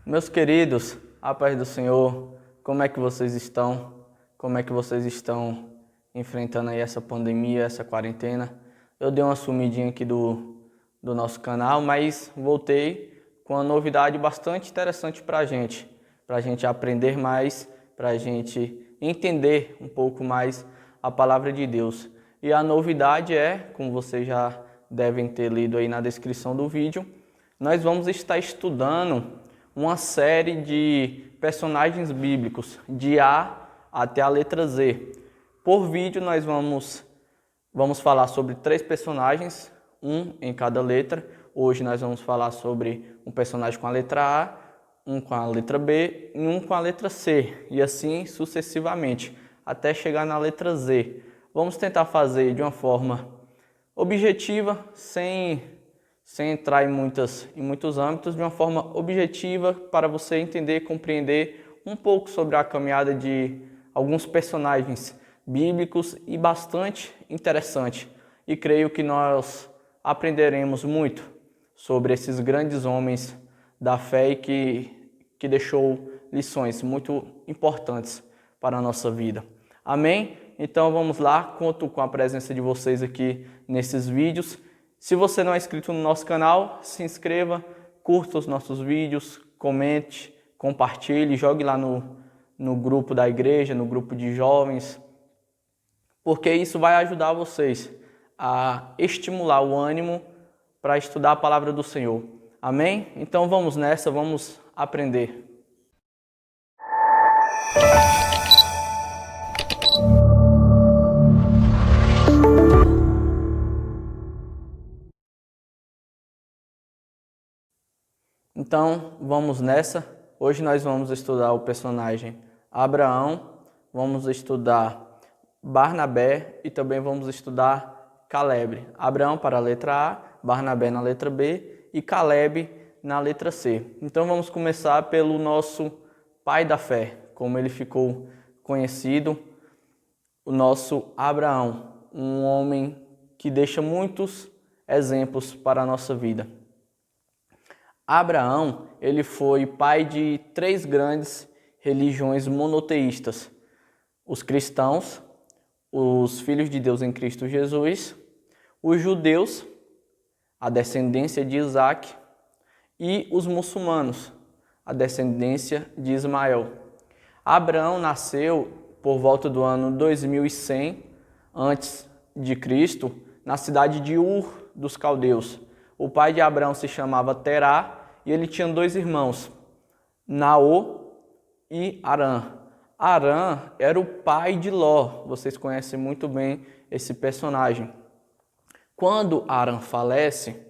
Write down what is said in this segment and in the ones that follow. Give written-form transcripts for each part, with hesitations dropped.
Meus queridos, a paz do Senhor, como é que vocês estão? Como é que vocês estão enfrentando aí essa pandemia, essa quarentena? Eu dei uma sumidinha aqui do nosso canal, mas voltei com uma novidade bastante interessante para a gente aprender mais, para a gente entender um pouco mais a palavra de Deus. E a novidade é, como vocês já devem ter lido aí na descrição do vídeo, nós vamos estar estudando uma série de personagens bíblicos, de A até a letra Z. Por vídeo nós vamos falar sobre 3 personagens, um em cada letra. Hoje nós vamos falar sobre um personagem com a letra A, um com a letra B e um com a letra C, e assim sucessivamente, até chegar na letra Z. Vamos tentar fazer de uma forma objetiva, sem entrar em muitos âmbitos, de uma forma objetiva para você entender e compreender um pouco sobre a caminhada de alguns personagens bíblicos e bastante interessante. E creio que nós aprenderemos muito sobre esses grandes homens da fé e que deixou lições muito importantes para a nossa vida. Amém? Então vamos lá, conto com a presença de vocês aqui nesses vídeos. Se você não é inscrito no nosso canal, se inscreva, curta os nossos vídeos, comente, compartilhe, jogue lá no grupo da igreja, no grupo de jovens, porque isso vai ajudar vocês a estimular o ânimo para estudar a palavra do Senhor. Amém? Então vamos nessa, vamos aprender. Então, vamos nessa. Hoje nós vamos estudar o personagem Abraão, vamos estudar Barnabé e também vamos estudar Caleb. Abraão para a letra A, Barnabé na letra B e Caleb na letra C. Então vamos começar pelo nosso pai da fé, como ele ficou conhecido, o nosso Abraão, um homem que deixa muitos exemplos para a nossa vida. Abraão, ele foi pai de 3 grandes religiões monoteístas: os cristãos, os filhos de Deus em Cristo Jesus, os judeus, a descendência de Isaac, e os muçulmanos, a descendência de Ismael. Abraão nasceu por volta do ano 2100 antes de Cristo, na cidade de Ur dos Caldeus. O pai de Abraão se chamava Terá e ele tinha 2 irmãos, Naô e Harã. Harã era o pai de Ló, vocês conhecem muito bem esse personagem. Quando Harã falece,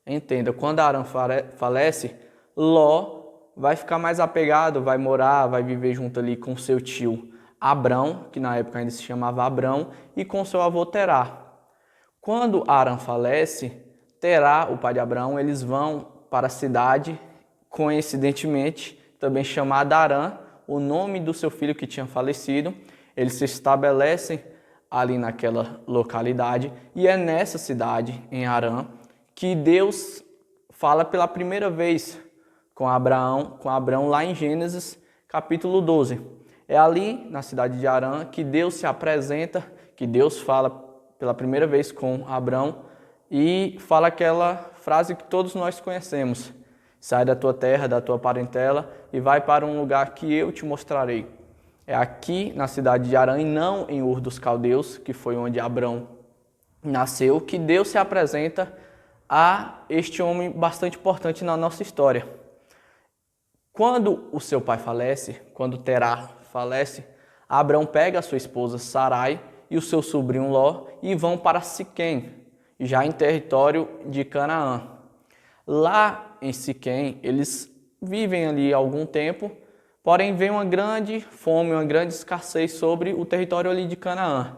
entenda, quando Harã falece, Ló vai ficar mais apegado, vai morar, vai viver junto ali com seu tio Abrão, que na época ainda se chamava Abrão, e com seu avô Terá. Quando Harã falece, Terá, o pai de Abraão, eles vão para a cidade, coincidentemente, também chamada Harã, o nome do seu filho que tinha falecido. Eles se estabelecem ali naquela localidade e é nessa cidade, em Harã, que Deus fala pela primeira vez com Abraão lá em Gênesis capítulo 12. É ali, na cidade de Harã, que Deus se apresenta, que Deus fala pela primeira vez com Abraão e fala aquela frase que todos nós conhecemos: sai da tua terra, da tua parentela e vai para um lugar que eu te mostrarei. É aqui na cidade de Harã e não em Ur dos Caldeus, que foi onde Abrão nasceu, que Deus se apresenta a este homem bastante importante na nossa história. Quando o seu pai falece, quando Terá falece, Abrão pega a sua esposa Sarai e o seu sobrinho Ló e vão para Siquém, já em território de Canaã. Lá em Siquém, eles vivem ali algum tempo, porém vem uma grande fome, uma grande escassez sobre o território ali de Canaã.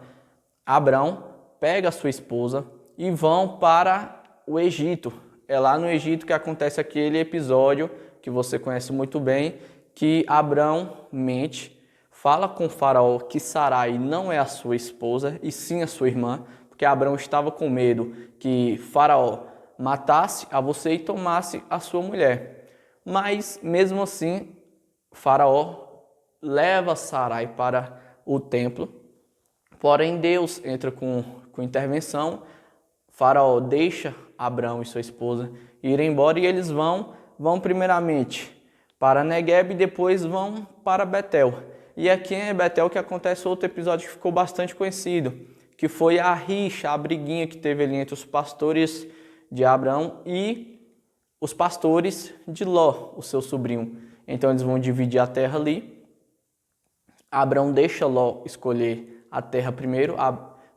Abrão pega a sua esposa e vão para o Egito. É lá no Egito que acontece aquele episódio que você conhece muito bem, que Abrão mente, fala com o faraó que Sarai não é a sua esposa, e sim a sua irmã, porque Abrão estava com medo que Faraó matasse a você e tomasse a sua mulher. Mas, mesmo assim, Faraó leva Sarai para o templo. Porém, Deus entra com intervenção. Faraó deixa Abrão e sua esposa irem embora e eles vão primeiramente para Negueb e depois vão para Betel. E aqui em Betel que acontece outro episódio que ficou bastante conhecido, que foi a rixa, a briguinha que teve ali entre os pastores de Abrão e os pastores de Ló, o seu sobrinho. Então eles vão dividir a terra ali. Abrão deixa Ló escolher a terra primeiro.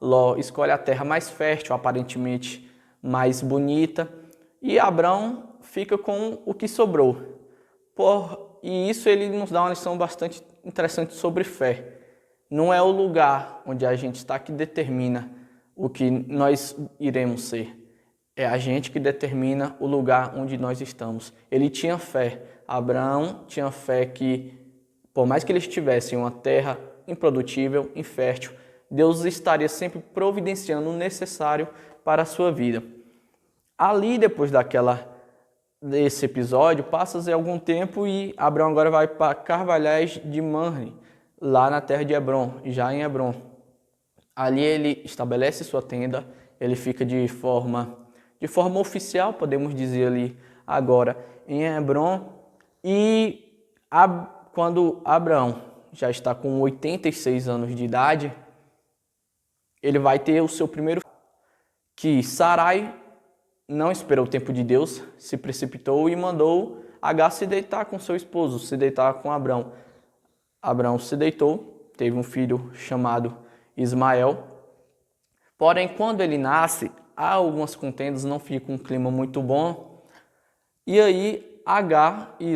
Ló escolhe a terra mais fértil, aparentemente mais bonita. E Abrão fica com o que sobrou. E isso ele nos dá uma lição bastante interessante sobre fé. Não é o lugar onde a gente está que determina o que nós iremos ser. É a gente que determina o lugar onde nós estamos. Ele tinha fé. Abraão tinha fé que, por mais que ele estivesse em uma terra improdutível, infértil, Deus estaria sempre providenciando o necessário para a sua vida. Ali, depois desse episódio, passa-se algum tempo e Abraão agora vai para Carvalhais de Manre, lá na terra de Hebrom, já em Hebrom. Ali ele estabelece sua tenda, ele fica de forma oficial, podemos dizer ali agora, em Hebrom. E quando Abraão já está com 86 anos de idade, ele vai ter o seu primeiro filho, que Sarai não esperou o tempo de Deus, se precipitou e mandou Agar se deitar com seu esposo, se deitar com Abrão. Abrão se deitou, teve um filho chamado Ismael. Porém, quando ele nasce, há algumas contendas, não fica um clima muito bom. E aí, Agar e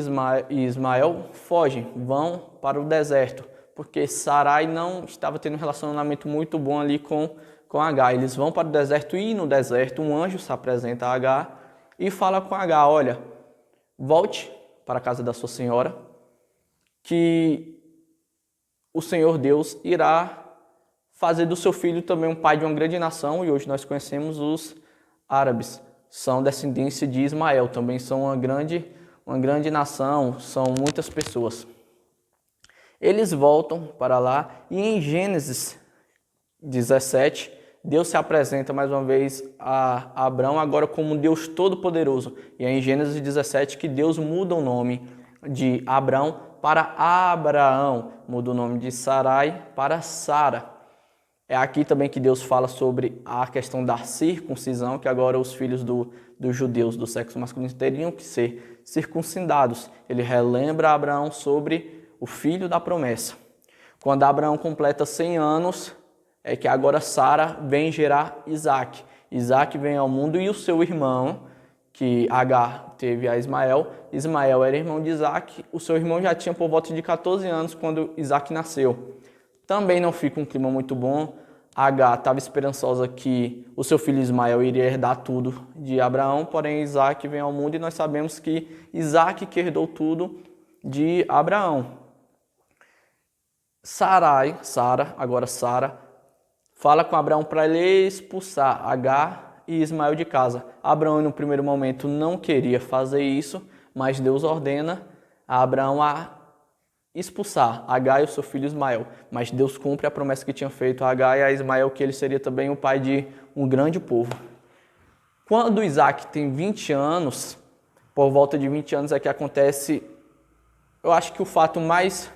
Ismael fogem, vão para o deserto, porque Sarai não estava tendo um relacionamento muito bom ali com Agar. Eles vão para o deserto e no deserto um anjo se apresenta a Agar e fala com Agar: olha, volte para a casa da sua senhora, que o Senhor Deus irá fazer do seu filho também um pai de uma grande nação. E hoje nós conhecemos os árabes, são descendência de Ismael, também são uma grande nação, são muitas pessoas. Eles voltam para lá e em Gênesis 17, Deus se apresenta mais uma vez a Abrão agora como Deus Todo-Poderoso. E é em Gênesis 17 que Deus muda o nome de Abrão para Abraão, muda o nome de Sarai para Sara. É aqui também que Deus fala sobre a questão da circuncisão, que agora os filhos dos judeus do sexo masculino teriam que ser circuncidados. Ele relembra a Abraão sobre o filho da promessa. Quando Abraão completa 100 anos, é que agora Sara vem gerar Isaac. Isaac vem ao mundo e o seu irmão, que Agar teve a Ismael. Ismael era irmão de Isaac. O seu irmão já tinha por volta de 14 anos quando Isaac nasceu. Também não fica um clima muito bom. Agar estava esperançosa que o seu filho Ismael iria herdar tudo de Abraão, porém Isaac vem ao mundo e nós sabemos que Isaac que herdou tudo de Abraão. Sara, fala com Abraão para ele expulsar Agar e Ismael de casa. Abraão, no primeiro momento, não queria fazer isso, mas Deus ordena a Abraão a expulsar Agar e o seu filho Ismael. Mas Deus cumpre a promessa que tinha feito a Agar e a Ismael, que ele seria também o pai de um grande povo. Quando Isaac tem 20 anos, por volta de 20 anos é que acontece, eu acho que o fato mais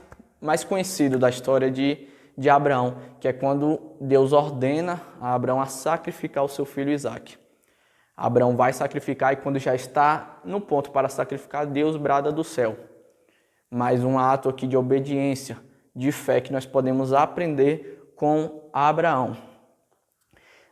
conhecido da história de Abraão, que é quando Deus ordena a Abraão a sacrificar o seu filho Isaac. Abraão vai sacrificar e quando já está no ponto para sacrificar, Deus brada do céu. Mais um ato aqui de obediência, de fé que nós podemos aprender com Abraão.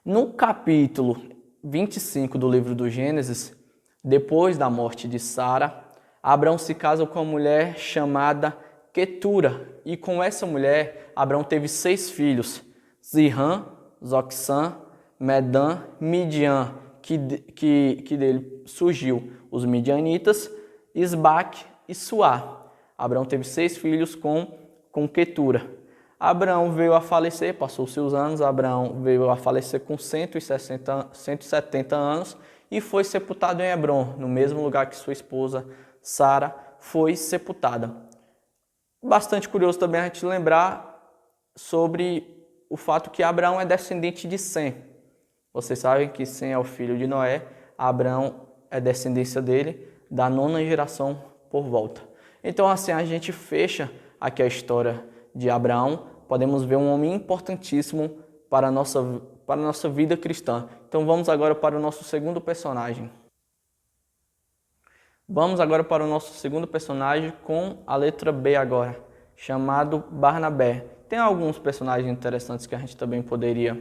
No capítulo 25 do livro do Gênesis, depois da morte de Sara, Abraão se casa com uma mulher chamada Quetura. E com essa mulher, Abraão teve 6 filhos: Zirã, Zoxã, Medã, Midian, que dele surgiu os midianitas, Isbaque e Suá. Abraão teve 6 filhos com Quetura. Abraão veio a falecer, passou seus anos, Abraão veio a falecer com 170 anos e foi sepultado em Hebrom, no mesmo lugar que sua esposa Sara, foi sepultada. Bastante curioso também a gente lembrar sobre o fato que Abraão é descendente de Sem. Vocês sabem que Sem é o filho de Noé, Abraão é descendência dele, da 9ª geração por volta. Então assim a gente fecha aqui a história de Abraão, podemos ver um homem importantíssimo para a nossa vida cristã. Então vamos agora para o nosso segundo personagem. Vamos agora para o nosso segundo personagem com a letra B agora, chamado Barnabé. Tem alguns personagens interessantes que a gente também poderia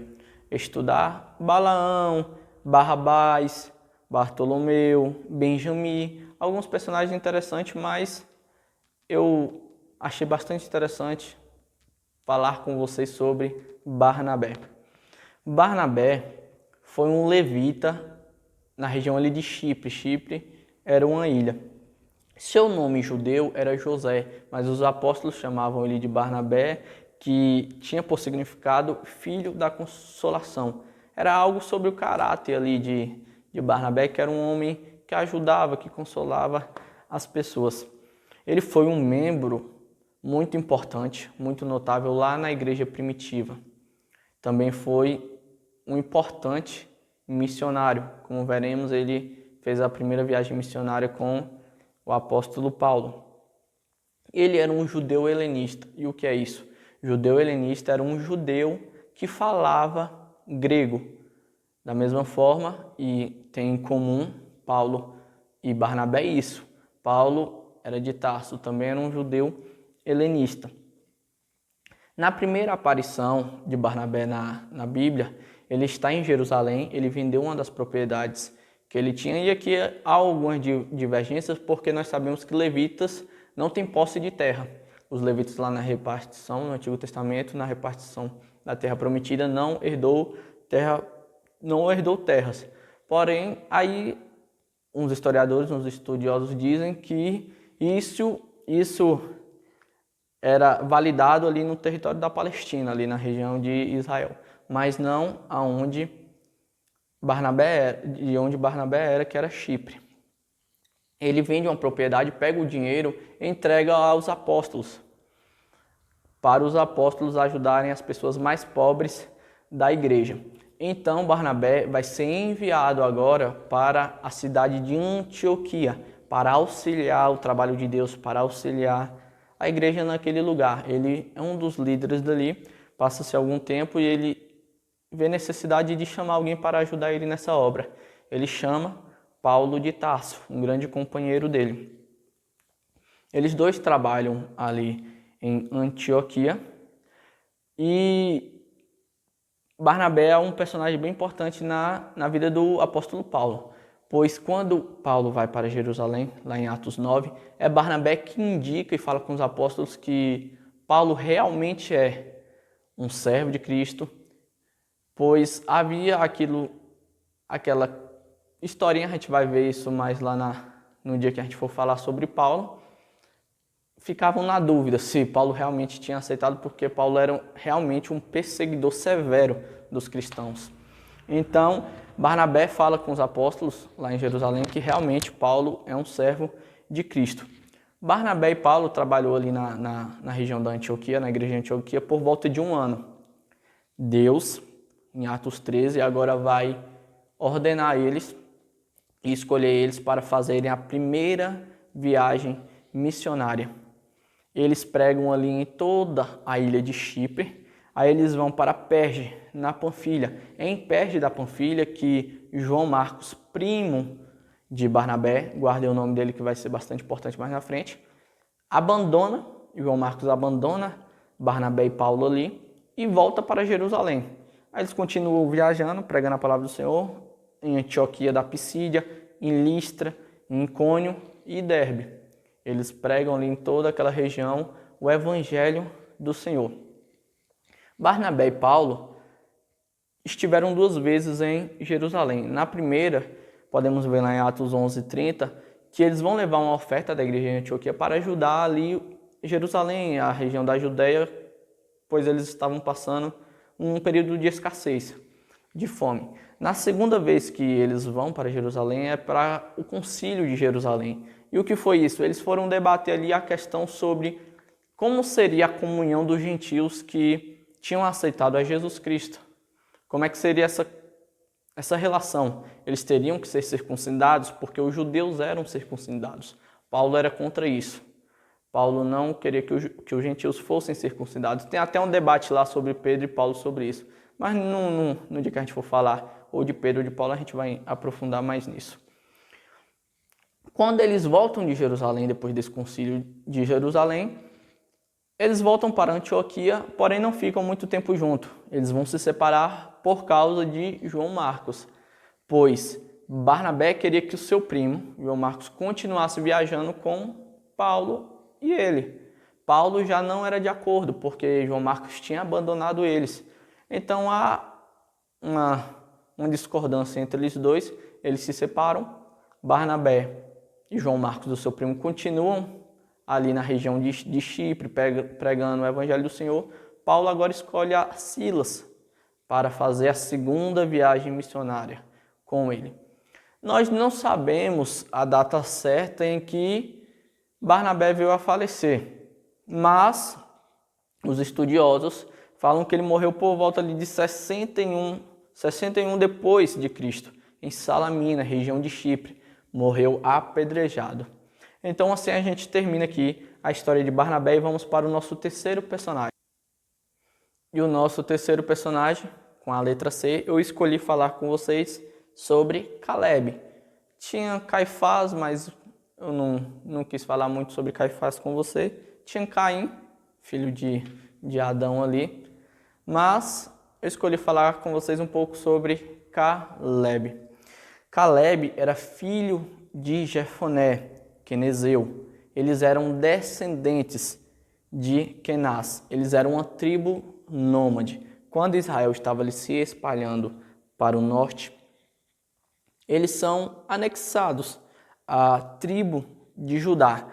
estudar. Balaão, Barrabás, Bartolomeu, Benjamim. Alguns personagens interessantes, mas eu achei bastante interessante falar com vocês sobre Barnabé. Barnabé foi um levita na região ali de Chipre. Chipre era uma ilha. Seu nome judeu era José, mas os apóstolos chamavam ele de Barnabé, que tinha por significado filho da consolação. Era algo sobre o caráter ali de Barnabé, que era um homem que ajudava, que consolava as pessoas. Ele foi um membro muito importante, muito notável lá na igreja primitiva. Também foi um importante missionário. Como veremos, ele fez a primeira viagem missionária com o apóstolo Paulo. Ele era um judeu helenista. E o que é isso? Judeu helenista era um judeu que falava grego. Da mesma forma, e tem em comum Paulo e Barnabé isso. Paulo era de Tarso, também era um judeu helenista. Na primeira aparição de Barnabé na Bíblia, ele está em Jerusalém, ele vendeu uma das propriedades que ele tinha, e aqui há algumas divergências, porque nós sabemos que levitas não têm posse de terra. Os levitas lá na repartição, no Antigo Testamento, na repartição da terra prometida, não herdou terras. Porém, aí uns historiadores, uns estudiosos dizem que isso era validado ali no território da Palestina, ali na região de Israel, mas não aonde de onde Barnabé era, que era Chipre. Ele vende uma propriedade, pega o dinheiro e entrega aos apóstolos, para os apóstolos ajudarem as pessoas mais pobres da igreja. Então Barnabé vai ser enviado agora para a cidade de Antioquia, para auxiliar o trabalho de Deus, para auxiliar a igreja naquele lugar. Ele é um dos líderes dali, passa-se algum tempo e ele vê necessidade de chamar alguém para ajudar ele nessa obra. Ele chama Paulo de Tarso, um grande companheiro dele. Eles dois trabalham ali em Antioquia e Barnabé é um personagem bem importante na vida do apóstolo Paulo, pois quando Paulo vai para Jerusalém, lá em Atos 9, é Barnabé que indica e fala com os apóstolos que Paulo realmente é um servo de Cristo, pois havia aquela historinha, a gente vai ver isso mais lá no dia que a gente for falar sobre Paulo, ficavam na dúvida se Paulo realmente tinha aceitado, porque Paulo era realmente um perseguidor severo dos cristãos. Então, Barnabé fala com os apóstolos lá em Jerusalém que realmente Paulo é um servo de Cristo. Barnabé e Paulo trabalhou ali na região da Antioquia, na igreja de Antioquia, por volta de um ano. Deus, em Atos 13, agora vai ordenar eles e escolher eles para fazerem a primeira viagem missionária. Eles pregam ali em toda a ilha de Chipre, aí eles vão para Perge, na Panfilha. É em Perge da Panfilha que João Marcos, primo de Barnabé, guardem o nome dele que vai ser bastante importante mais na frente, João Marcos abandona Barnabé e Paulo ali e volta para Jerusalém. Aí eles continuam viajando, pregando a palavra do Senhor em Antioquia da Pisídia, em Listra, em Icônio e Derbe. Eles pregam ali em toda aquela região o evangelho do Senhor. Barnabé e Paulo estiveram 2 vezes em Jerusalém. Na primeira, podemos ver lá em Atos 11:30, que eles vão levar uma oferta da igreja de Antioquia para ajudar ali Jerusalém, a região da Judéia, pois eles estavam passando um período de escassez, de fome. Na segunda vez que eles vão para Jerusalém é para o concílio de Jerusalém. E o que foi isso? Eles foram debater ali a questão sobre como seria a comunhão dos gentios que tinham aceitado a Jesus Cristo. Como é que seria essa relação? Eles teriam que ser circuncidados porque os judeus eram circuncidados. Paulo era contra isso. Paulo não queria que os gentios fossem circuncidados. Tem até um debate lá sobre Pedro e Paulo sobre isso. Mas no dia que a gente for falar ou de Pedro ou de Paulo, a gente vai aprofundar mais nisso. Quando eles voltam de Jerusalém, depois desse concílio de Jerusalém, eles voltam para Antioquia, porém não ficam muito tempo juntos. Eles vão se separar por causa de João Marcos, pois Barnabé queria que o seu primo, João Marcos, continuasse viajando com Paulo e ele. Paulo já não era de acordo, porque João Marcos tinha abandonado eles. Então há uma discordância entre eles dois, eles se separam. Barnabé e João Marcos, o seu primo, continuam ali na região de Chipre, pregando o Evangelho do Senhor. Paulo agora escolhe a Silas para fazer a segunda viagem missionária com ele. Nós não sabemos a data certa em que Barnabé veio a falecer, mas os estudiosos falam que ele morreu por volta ali de 61 depois de Cristo, em Salamina, região de Chipre. Morreu apedrejado. Então assim a gente termina aqui a história de Barnabé e vamos para o nosso terceiro personagem. E o nosso terceiro personagem, com a letra C, eu escolhi falar com vocês sobre Caleb. Tinha Caifás, mas eu não quis falar muito sobre Caifás com você. Tinha Caim, filho de Adão ali. Mas eu escolhi falar com vocês um pouco sobre Caleb. Caleb era filho de Jefoné, quenezeu. Eles eram descendentes de Kenaz. Eles eram uma tribo nômade. Quando Israel estava ali se espalhando para o norte, eles são anexados à tribo de Judá.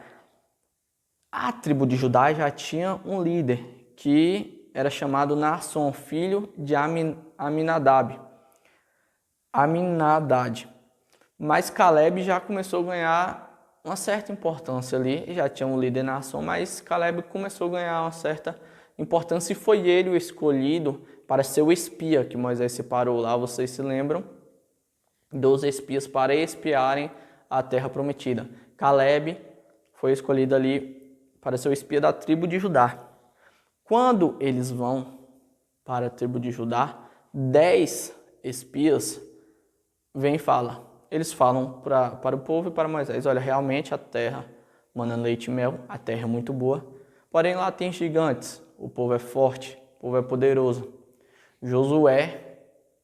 A tribo de Judá já tinha um líder que era chamado Naasson, filho de Aminadab. Mas Caleb já começou a ganhar uma certa importância ali, já tinha um líder Naasson, mas Caleb começou a ganhar uma certa importância e foi ele o escolhido para ser o espia que Moisés separou lá, vocês se lembram? 12 espias para espiarem a terra prometida. Caleb foi escolhido ali para ser o espia da tribo de Judá. Quando eles vão para a tribo de Judá, 10 espias vêm e falam. Eles falam para o povo e para Moisés: olha, realmente a terra mana leite e mel, a terra é muito boa, porém lá tem gigantes, o povo é forte, o povo é poderoso. Josué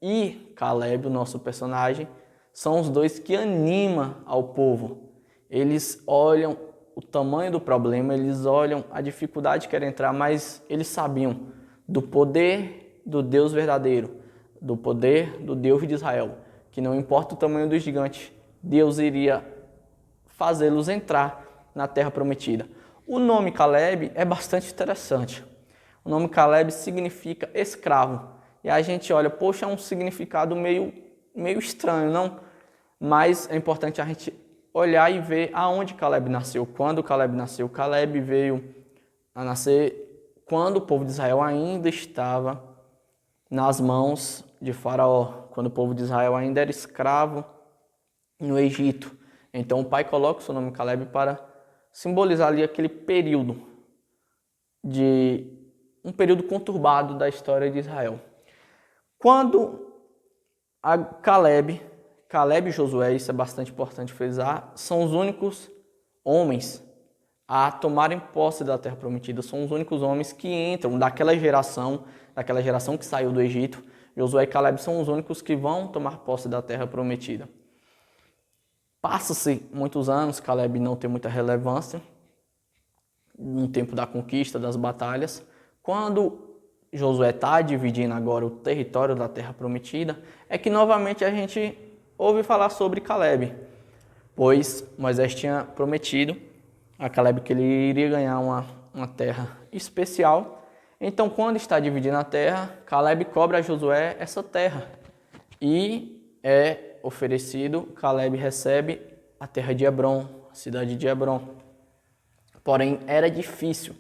e Caleb, o nosso personagem, são os dois que animam ao povo. Eles olham o tamanho do problema, eles olham a dificuldade que querem entrar, mas eles sabiam do poder do Deus verdadeiro, do poder do Deus de Israel, que não importa o tamanho do gigante, Deus iria fazê-los entrar na terra prometida. O nome Caleb é bastante interessante. O nome Caleb significa escravo. E a gente olha, poxa, é um significado meio estranho, não? Mas é importante a gente olhar e ver aonde Caleb nasceu. Quando Caleb nasceu? Caleb veio a nascer quando o povo de Israel ainda estava nas mãos de Faraó, quando o povo de Israel ainda era escravo no Egito. Então o pai coloca o seu nome Caleb para simbolizar ali aquele período um período conturbado da história de Israel. Quando Caleb e Josué, isso é bastante importante frisar, são os únicos homens a tomarem posse da terra prometida. São os únicos homens que entram daquela geração que saiu do Egito. Josué e Caleb são os únicos que vão tomar posse da terra prometida. Passa-se muitos anos, Caleb não tem muita relevância no tempo da conquista, das batalhas. Quando Josué está dividindo agora o território da terra prometida, é que novamente a gente ouve falar sobre Caleb, pois Moisés tinha prometido a Caleb que ele iria ganhar uma terra especial. Então, quando está dividindo a terra, Caleb cobra a Josué essa terra e é oferecido, Caleb recebe a terra de Hebrom, cidade de Hebrom. Porém, era difícil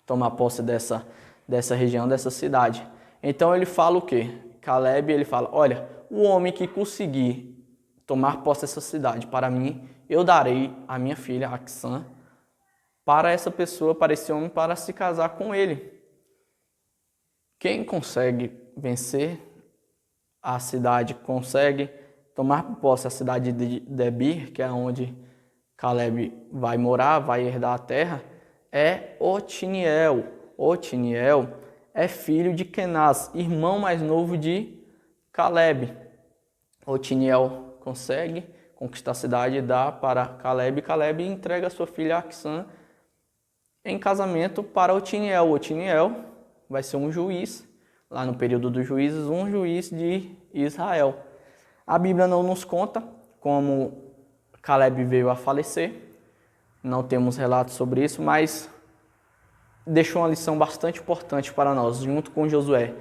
tomar posse dessa região, dessa cidade. Então ele fala o quê? Caleb, ele fala, olha, o homem que conseguir tomar posse dessa cidade, para mim, eu darei a minha filha, Acsã, para essa pessoa, para esse homem, para se casar com ele. Quem consegue vencer a cidade, consegue tomar posse da cidade de Debir, que é onde Caleb vai morar, vai herdar a terra, é Otiniel. Otiniel é filho de Kenaz, irmão mais novo de Caleb. Otiniel consegue conquistar a cidade e dá para Caleb. Caleb entrega sua filha Acsã em casamento para Otiniel. Otiniel vai ser um juiz, lá no período dos juízes, um juiz de Israel. A Bíblia não nos conta como Caleb veio a falecer, não temos relatos sobre isso, mas deixou uma lição bastante importante para nós, junto com Josué.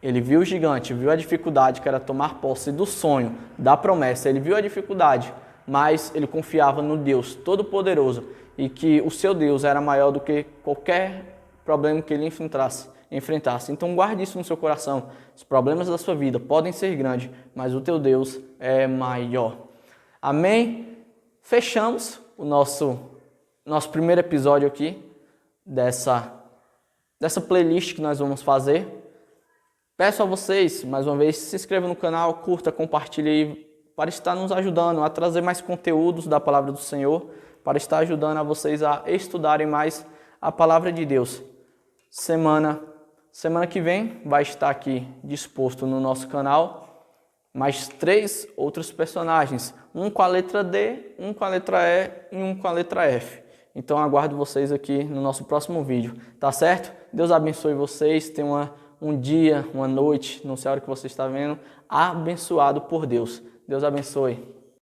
Ele viu o gigante, viu a dificuldade que era tomar posse do sonho, da promessa. Ele viu a dificuldade, mas ele confiava no Deus Todo-Poderoso e que o seu Deus era maior do que qualquer problema que ele enfrentasse. Então guarde isso no seu coração. Os problemas da sua vida podem ser grandes, mas o teu Deus é maior. Amém? Fechamos o nosso primeiro episódio aqui dessa playlist que nós vamos fazer. Peço a vocês, mais uma vez, se inscrevam no canal, curta, compartilhe aí, para estar nos ajudando a trazer mais conteúdos da Palavra do Senhor, para estar ajudando a vocês a estudarem mais a Palavra de Deus. Semana que vem vai estar aqui disposto no nosso canal mais 3 outros personagens, um com a letra D, um com a letra E e um com a letra F. Então aguardo vocês aqui no nosso próximo vídeo, tá certo? Deus abençoe vocês, tenham um dia, uma noite, não sei a hora que você está vendo, abençoado por Deus. Deus abençoe.